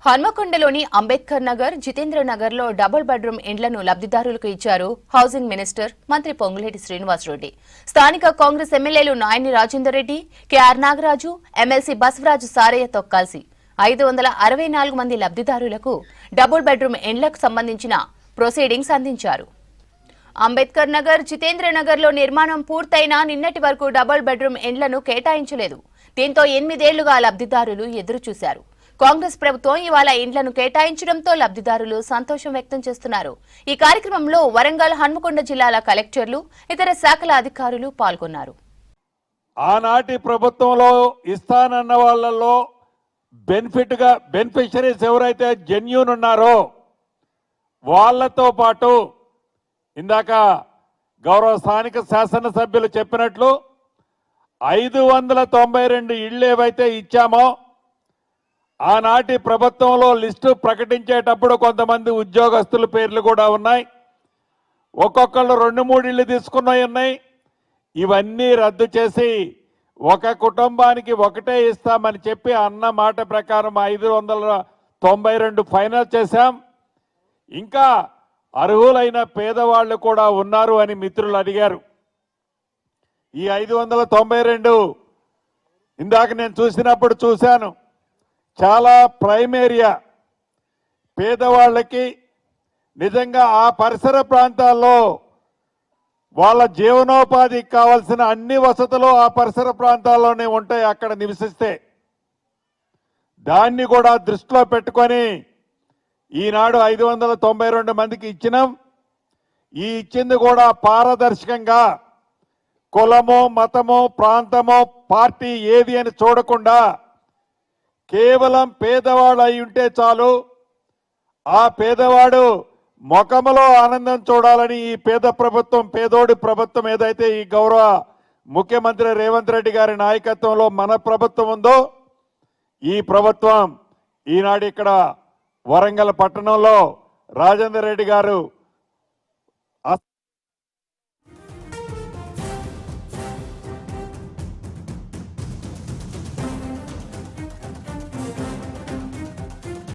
హన్మకొండలోని అంబేద్కర్ నగర్, జితేంద్ర నగర్ లో double bedroom ఇండ్లను లబ్ధిదారులకు ఇచ్చారు హౌసింగ్ మినిస్టర్ మంత్రి పొంగులేటి శ్రీనివాసరెడ్డి. స్థానిక కాంగ్రెస్ ఎమ్మెల్యేలు నాయని రాజేందర్ రెడ్డి, కెఆర్ నాగరాజు, ఎమ్మెల్సీ బసవరాజు సారయ్యతో కలిసి 564 మంది లబ్ధిదారులకు డబుల్ బెడ్రూమ్ ఇండ్లకు సంబంధించిన ప్రొసీడింగ్స్ అందించారు. అంబేద్కర్ నగర్, జితేంద్ర నగర్ లో నిర్మాణం పూర్తయినా నిన్నటి వరకు డబుల్ బెడ్రూమ్ ఇండ్లను కేటాయించలేదు. దీంతో 8 ఏళ్లుగా లబ్ధిదారులు ఎదురుచూశారు. కాంగ్రెస్ ప్రభుత్వం ఇవాళ ఇండ్లను కేటాయించడంతో లబ్ధిదారులు సంతోషం వ్యక్తం చేస్తున్నారు. ఈ కార్యక్రమంలో వరంగల్, హన్మకొండ జిల్లాల కలెక్టర్లు, ఇతర శాఖల అధికారులు పాల్గొన్నారు. ఆనాటి ప్రభుత్వంలో ఇస్తానన్న వాళ్ళలో బెనిఫిషరీస్ ఎవరైతే జెన్యూన్ ఉన్నారో వాళ్ళతో పాటు ఇందాక గౌరవ స్థానిక శాసనసభ్యులు చెప్పినట్లు 592 ఇళ్ళు ఏవైతే ఇచ్చామో ఆనాటి ప్రభుత్వంలో లిస్టు ప్రకటించేటప్పుడు కొంతమంది ఉద్యోగస్తుల పేర్లు కూడా ఉన్నాయి. ఒక్కొక్కళ్ళు 2-3 ఇళ్ళు తీసుకున్నవి ఉన్నాయి. ఇవన్నీ రద్దు చేసి ఒక కుటుంబానికి ఒకటే ఇస్తామని చెప్పి అన్న మాట ప్రకారం 592 ఫైనల్ చేశాం. ఇంకా అర్హులైన పేదవాళ్ళు కూడా ఉన్నారు అని మిత్రులు అడిగారు. ఈ 592 ఇందాక నేను చూసినప్పుడు చూశాను, చాలా ప్రైమ్ ఏరియా పేదవాళ్ళకి నిజంగా ఆ పరిసర ప్రాంతాల్లో వాళ్ళ జీవనోపాధికి కావాల్సిన అన్ని వసతులు ఆ పరిసర ప్రాంతాల్లోనే ఉంటాయి. అక్కడ నివసిస్తే దాన్ని కూడా దృష్టిలో పెట్టుకొని ఈనాడు 592 మందికి ఇచ్చినాం. ఈ ఇచ్చింది కూడా పారదర్శకంగా కులము, మతము, ప్రాంతము, పార్టీ ఏది అని చూడకుండా కేవలం పేదవాడు అయి ఉంటే చాలు, ఆ పేదవాడు ముఖములో ఆనందం చూడాలని ఈ పేద ప్రభుత్వం, పేదోడి ప్రభుత్వం ఏదైతే ఈ గౌరవ ముఖ్యమంత్రి రేవంత్ రెడ్డి గారి నాయకత్వంలో మన ప్రభుత్వం ఉందో ఈ ప్రభుత్వం ఈనాడు ఇక్కడ వరంగల్ పట్టణంలో రాజేందర్ రెడ్డి గారు